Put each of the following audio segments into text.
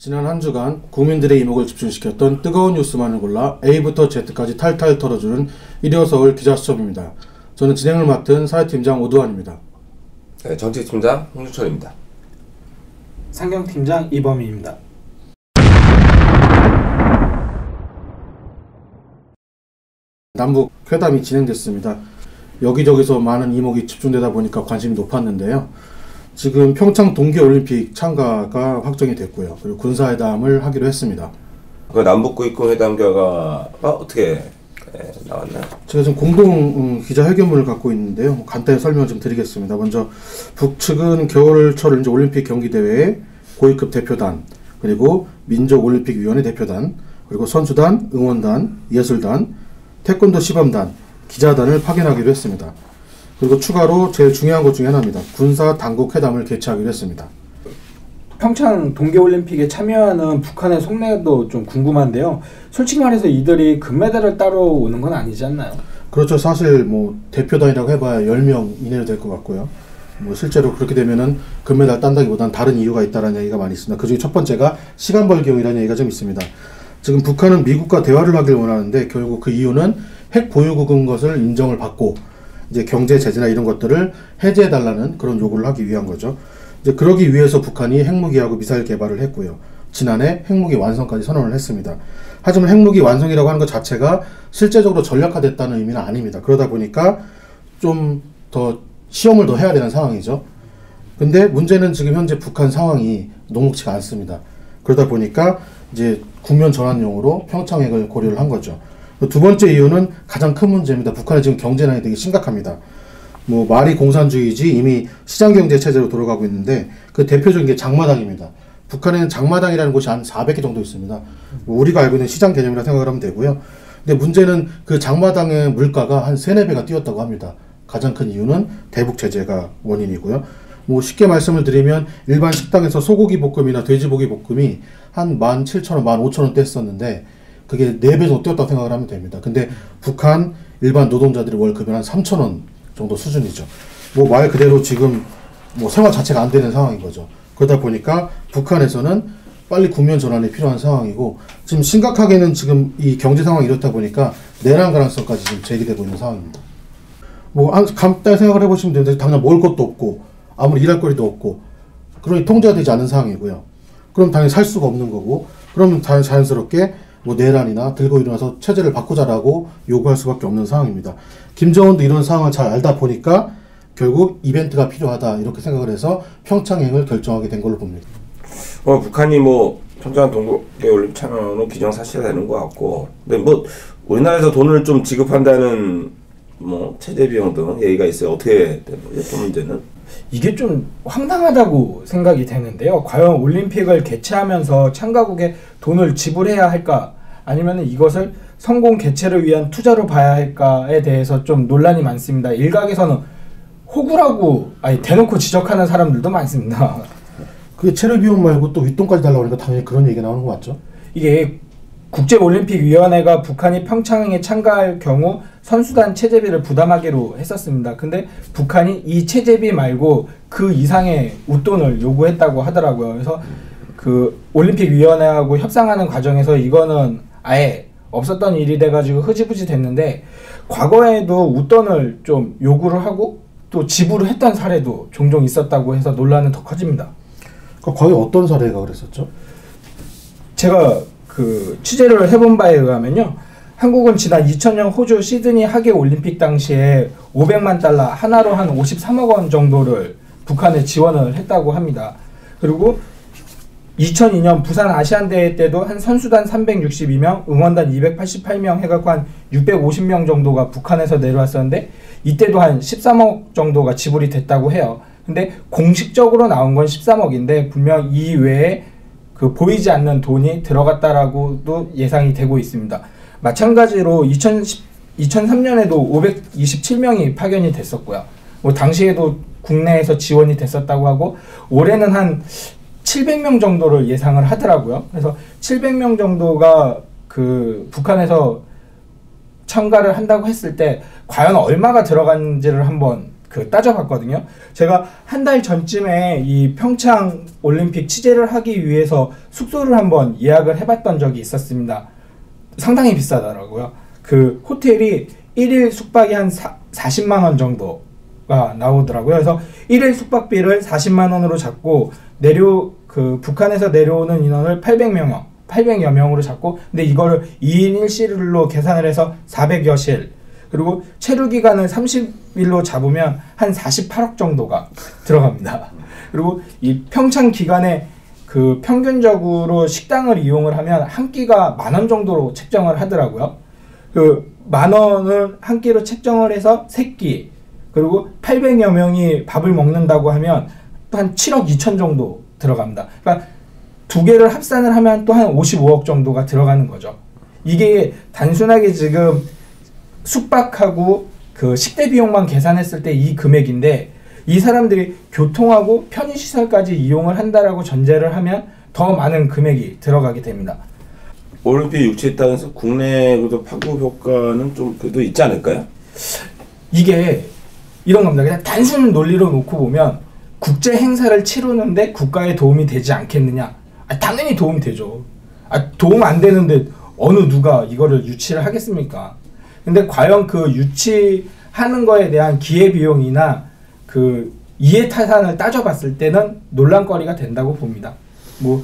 지난 한 주간 국민들의 이목을 집중시켰던 뜨거운 뉴스만을 골라 A부터 Z까지 탈탈 털어주는 일요서울 기자수첩입니다. 저는 진행을 맡은 사회팀장 오두환입니다. 네, 정책팀장 홍주철입니다. 상경팀장 이범희입니다. 남북 회담이 진행됐습니다. 여기저기서 많은 이목이 집중되다 보니까 관심이 높았는데요. 지금 평창 동계올림픽 참가가 확정이 됐고요. 그리고 군사회담을 하기로 했습니다. 그 남북국익군 회담 결과가 어떻게 나왔나요? 제가 지금 공동 기자회견문을 갖고 있는데요. 간단히 설명을 좀 드리겠습니다. 먼저 북측은 겨울철 이제 올림픽 경기대회에 고위급 대표단, 그리고 민족올림픽위원회 대표단, 그리고 선수단, 응원단, 예술단, 태권도 시범단, 기자단을 파견하기로 했습니다. 그리고 추가로 제일 중요한 것 중에 하나입니다. 군사 당국 회담을 개최하기로 했습니다. 평창 동계올림픽에 참여하는 북한의 속내도 좀 궁금한데요. 솔직히 말해서 이들이 금메달을 따러 오는 건 아니지 않나요? 그렇죠. 사실 대표단이라고 해봐야 10명 이내로 될 것 같고요. 실제로 그렇게 되면은 금메달 딴다기보다는 다른 이유가 있다는 얘기가 많이 있습니다. 그 중에 첫 번째가 시간 벌기용이라는 얘기가 좀 있습니다. 지금 북한은 미국과 대화를 하길 원하는데 결국 그 이유는 핵 보유국인 것을 인정을 받고 이제 경제 제재나 이런 것들을 해제해달라는 그런 요구를 하기 위한 거죠. 이제 그러기 위해서 북한이 핵무기하고 미사일 개발을 했고요. 지난해 핵무기 완성까지 선언을 했습니다. 하지만 핵무기 완성이라고 하는 것 자체가 실제적으로 전략화됐다는 의미는 아닙니다. 그러다 보니까 좀 더 시험을 더 해야 되는 상황이죠. 근데 문제는 지금 현재 북한 상황이 녹록치가 않습니다. 그러다 보니까 이제 국면 전환용으로 평창핵을 고려를 한 거죠. 두 번째 이유는 가장 큰 문제입니다. 북한의 지금 경제난이 되게 심각합니다. 말이 공산주의지 이미 시장경제 체제로 돌아가고 있는데 그 대표적인 게 장마당입니다. 북한에는 장마당이라는 곳이 한 400개 정도 있습니다. 우리가 알고 있는 시장 개념이라 생각을 하면 되고요. 근데 문제는 그 장마당의 물가가 한 3, 4배가 뛰었다고 합니다. 가장 큰 이유는 대북 제재가 원인이고요. 쉽게 말씀을 드리면 일반 식당에서 소고기 볶음이나 돼지고기 볶음이 한 17,000원, 15,000원대 했었는데 그게 4배 정도 뛰었다고 생각을 하면 됩니다. 근데 북한 일반 노동자들의 월급은 한 3,000원 정도 수준이죠. 말 그대로 지금 생활 자체가 안 되는 상황인 거죠. 그러다 보니까 북한에서는 빨리 국면 전환이 필요한 상황이고, 지금 심각하게는 지금 이 경제 상황이 이렇다 보니까 내란 가능성까지 지금 제기되고 있는 상황입니다. 간단히 생각을 해보시면 되는데 당장 먹을 것도 없고 아무리 일할 거리도 없고 그러니 통제가 되지 않는 상황이고요. 그럼 당연히 살 수가 없는 거고, 그러면 자연스럽게 내란이나 들고 일어나서 체제를 바꾸자라고 요구할 수밖에 없는 상황입니다. 김정은도 이런 상황을 잘 알다 보니까 결국 이벤트가 필요하다 이렇게 생각을 해서 평창행을 결정하게 된 걸로 봅니다. 북한이 평창 동계올림픽 참여는 기정사실화되는 것 같고, 근데 우리나라에서 돈을 좀 지급한다는 체제 비용 등 얘기가 있어요. 어떻게 되는 거죠? 문제는? 이게 좀 황당하다고 생각이 되는데요. 과연 올림픽을 개최하면서 참가국에 돈을 지불해야 할까? 아니면 이것을 성공 개최를 위한 투자로 봐야 할까에 대해서 좀 논란이 많습니다. 일각에서는 호구라고 대놓고 지적하는 사람들도 많습니다. 그게 체류 비용 말고 또 윗돈까지 달라고 하니까 당연히 그런 얘기가 나오는 거 맞죠? 이게 국제올림픽위원회가 북한이 평창에 참가할 경우 선수단 체제비를 부담하기로 했었습니다. 근데 북한이 이 체제비 말고 그 이상의 웃돈을 요구했다고 하더라고요. 그래서 그 올림픽위원회하고 협상하는 과정에서 이거는 아예 없었던 일이 돼가지고 흐지부지 됐는데, 과거에도 웃돈을 좀 요구를 하고 또 지불을 했던 사례도 종종 있었다고 해서 논란은 더 커집니다. 거의 어떤 사례가 그랬었죠? 제가 취재를 해본 바에 의하면요, 한국은 지난 2000년 호주 시드니 하계올림픽 당시에 500만 달러, 하나로 한 53억 원 정도를 북한에 지원을 했다고 합니다. 그리고 2002년 부산 아시안대회 때도 한 선수단 362명, 응원단 288명 해갖고 한 650명 정도가 북한에서 내려왔었는데 이때도 한 13억 정도가 지불이 됐다고 해요. 근데 공식적으로 나온 건 13억인데 분명 이 외에 보이지 않는 돈이 들어갔다라고도 예상이 되고 있습니다. 마찬가지로 2003년에도 527명이 파견이 됐었고요. 당시에도 국내에서 지원이 됐었다고 하고, 올해는 한 700명 정도를 예상을 하더라고요. 그래서 700명 정도가 북한에서 참가를 한다고 했을 때 과연 얼마가 들어간지를 한번 따져봤거든요. 제가 한 달 전쯤에 이 평창 올림픽 취재를 하기 위해서 숙소를 한번 예약을 해봤던 적이 있었습니다. 상당히 비싸더라고요. 그 호텔이 1일 숙박이 한 40만 원 정도가 나오더라고요. 그래서 1일 숙박비를 40만 원으로 잡고 북한에서 내려오는 인원을 800여 명으로 잡고, 근데 이거를 2인 1실로 계산을 해서 400여 실, 그리고 체류 기간을 30일로 잡으면 한 48억 정도가 들어갑니다. 그리고 이 평창 기간에 그 평균적으로 식당을 이용을 하면 한 끼가 10,000원 정도로 책정을 하더라고요. 그 10,000원을 한 끼로 책정을 해서 3끼, 그리고 800여 명이 밥을 먹는다고 하면 또 한 7억 2천 정도 들어갑니다. 그러니까 두 개를 합산을 하면 또 한 55억 정도가 들어가는 거죠. 이게 단순하게 지금 숙박하고 그 식대 비용만 계산했을 때 이 금액인데, 이 사람들이 교통하고 편의시설까지 이용을 한다라고 전제를 하면 더 많은 금액이 들어가게 됩니다. 올림픽 유치에 따라서 국내 파급 효과는 좀 그래도 있지 않을까요? 이게 이런 겁니다. 그냥 단순 논리로 놓고 보면 국제 행사를 치르는데 국가에 도움이 되지 않겠느냐? 당연히 도움 되죠. 도움 안 되는데 어느 누가 이거를 유치를 하겠습니까? 근데 과연 그 유치하는 거에 대한 기회비용이나 그 이해타산을 따져봤을 때는 논란거리가 된다고 봅니다. 뭐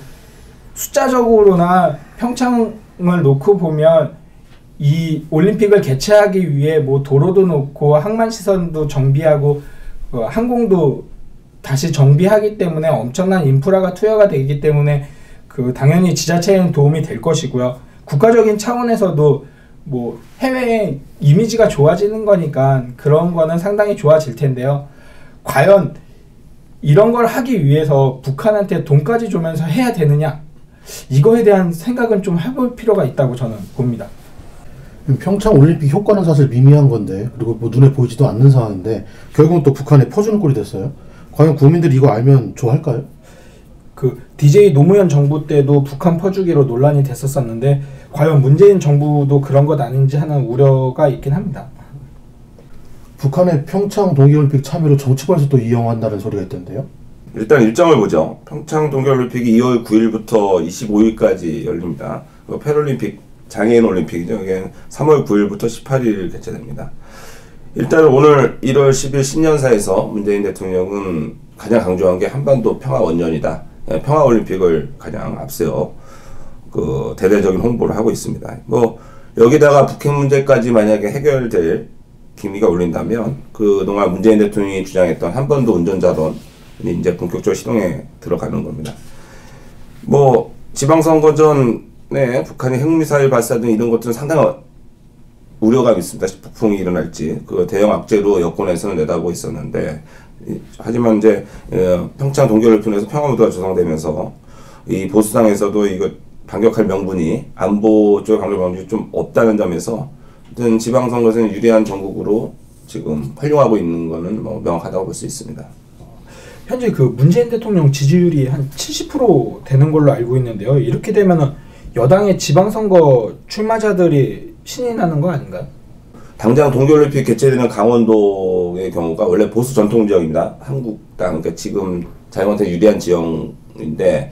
숫자적으로나 평창을 놓고 보면 이 올림픽을 개최하기 위해 뭐 도로도 놓고 항만시설도 정비하고 항공도 다시 정비하기 때문에 엄청난 인프라가 투여가 되기 때문에 그 당연히 지자체에는 도움이 될 것이고요. 국가적인 차원에서도 뭐 해외의 이미지가 좋아지는 거니까 그런 거는 상당히 좋아질 텐데요. 과연 이런 걸 하기 위해서 북한한테 돈까지 주면서 해야 되느냐? 이거에 대한 생각은 좀 해볼 필요가 있다고 저는 봅니다. 평창 올림픽 효과는 사실 미미한 건데, 그리고 뭐 눈에 보이지도 않는 상황인데 결국은 또 북한에 퍼주는 꼴이 됐어요. 과연 국민들이 이거 알면 좋아할까요? 그 DJ 노무현 정부 때도 북한 퍼주기로 논란이 됐었었는데 과연 문재인 정부도 그런 것 아닌지 하는 우려가 있긴 합니다. 북한의 평창 동계올림픽 참여로 정치권에서 또 이용한다는 소리가 있던데요? 일단 일정을 보죠. 평창 동계올림픽이 2월 9일부터 25일까지 열립니다. 패럴림픽, 장애인 올림픽이죠. 이게 3월 9일부터 18일 개최됩니다. 일단 오늘 1월 10일 신년사에서 문재인 대통령은 가장 강조한 게 한반도 평화 원년이다. 평화 올림픽을 가장 앞세워 그 대대적인 홍보를 하고 있습니다. 뭐 여기다가 북핵 문제까지 만약에 해결될 기미가 울린다면 그동안 문재인 대통령이 주장했던 한반도 운전자론이 이제 본격적으로 시동에 들어가는 겁니다. 뭐 지방선거 전에 북한이 핵미사일 발사 등 이런 것들은 상당히 우려감이 있습니다. 폭풍이 일어날지 그 대형 악재로 여권에서는 내다보고 있었는데, 하지만 이제 평창 동계올림픽에서 평화무드가 조성되면서 이 보수당에서도 이거 반격할 명분이 안보 쪽의 반격 명분이 좀 없다는 점에서 어떤 지방선거에서는 유리한 전국으로 지금 활용하고 있는 거는 뭐 명확하다고 볼 수 있습니다. 현재 그 문재인 대통령 지지율이 한 70% 되는 걸로 알고 있는데요. 이렇게 되면은 여당의 지방선거 출마자들이 신이 나는 거 아닌가요? 당장 동계올림픽 개최되는 강원도의 경우가 원래 보수 전통 지역입니다. 한국당, 그러니까 지금 자유한테 유리한 지역인데,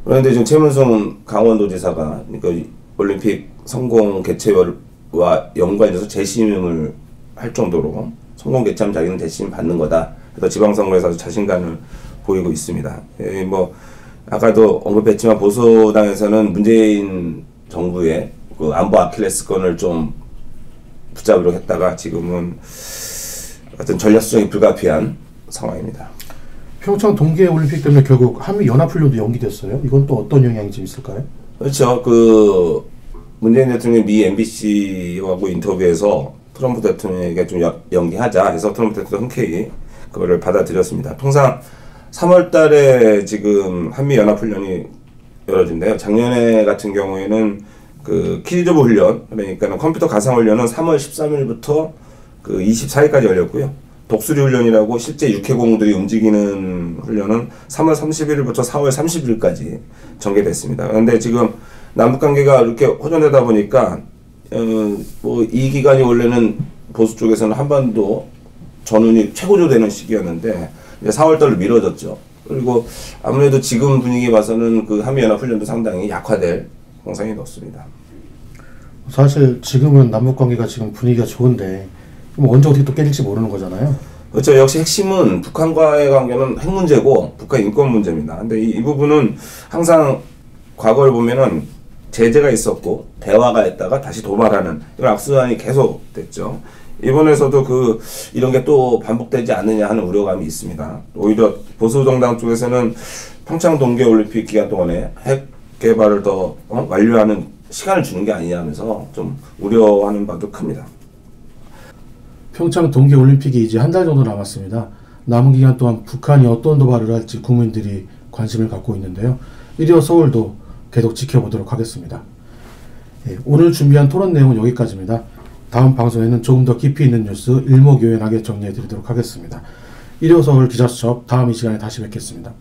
그런데 지금 최문순 강원도지사가 그러니까 올림픽 성공 개최와 연관돼서 재심을 할 정도로 성공 개최하면 자기는 재심 받는 거다. 그래서 지방선거에서 아주 자신감을 보이고 있습니다. 뭐 아까도 언급했지만 보수당에서는 문재인 정부의 그 안보 아킬레스건을 좀 붙잡으려고 했다가 지금은 어떤 전략 수정이 불가피한 상황입니다. 평창 동계올림픽 때문에 결국 한미연합훈련도 연기됐어요. 이건 또 어떤 영향이 좀 있을까요? 그렇죠. 그 문재인 대통령이 미 MBC하고 인터뷰에서 트럼프 대통령에게 좀 연기하자 해서 트럼프 대통령 흔쾌히 그거를 받아들였습니다. 통상 3월 달에 지금 한미연합훈련이 열어진대요. 작년에 같은 경우에는 그 키즈오브 훈련, 그러니까 컴퓨터 가상훈련은 3월 13일부터 그 24일까지 열렸고요. 독수리 훈련이라고 실제 육해공들이 움직이는 훈련은 3월 31일부터 4월 30일까지 전개됐습니다. 그런데 지금 남북관계가 이렇게 호전되다 보니까 뭐 이 기간이 원래는 보수 쪽에서는 한반도 전운이 최고조되는 시기였는데 이제 4월달로 미뤄졌죠. 그리고 아무래도 지금 분위기 봐서는 그 한미연합훈련도 상당히 약화될 공상이 높습니다. 사실 지금은 남북관계가 지금 분위기가 좋은데 뭐 언제 어떻게 또 깨질지 모르는 거잖아요. 그렇죠. 역시 핵심은 북한과의 관계는 핵 문제고 북한 인권 문제입니다. 근데 이 부분은 항상 과거를 보면은 제재가 있었고 대화가 있다가 다시 도발하는 이런 악순환이 계속 됐죠. 이번에서도 이런 게 또 반복되지 않느냐 하는 우려감이 있습니다. 오히려 보수 정당 쪽에서는 평창 동계올림픽 기간 동안에 핵 개발을 더 완료하는 시간을 주는 게 아니냐 하면서 좀 우려하는 바도 큽니다. 평창 동계올림픽이 이제 한 달 정도 남았습니다. 남은 기간 동안 북한이 어떤 도발을 할지 국민들이 관심을 갖고 있는데요. 이리어 서울도 계속 지켜보도록 하겠습니다. 오늘 준비한 토론 내용은 여기까지입니다. 다음 방송에는 조금 더 깊이 있는 뉴스 일목요연하게 정리해 드리도록 하겠습니다. 이리어 서울 기자수첩 다음 이 시간에 다시 뵙겠습니다.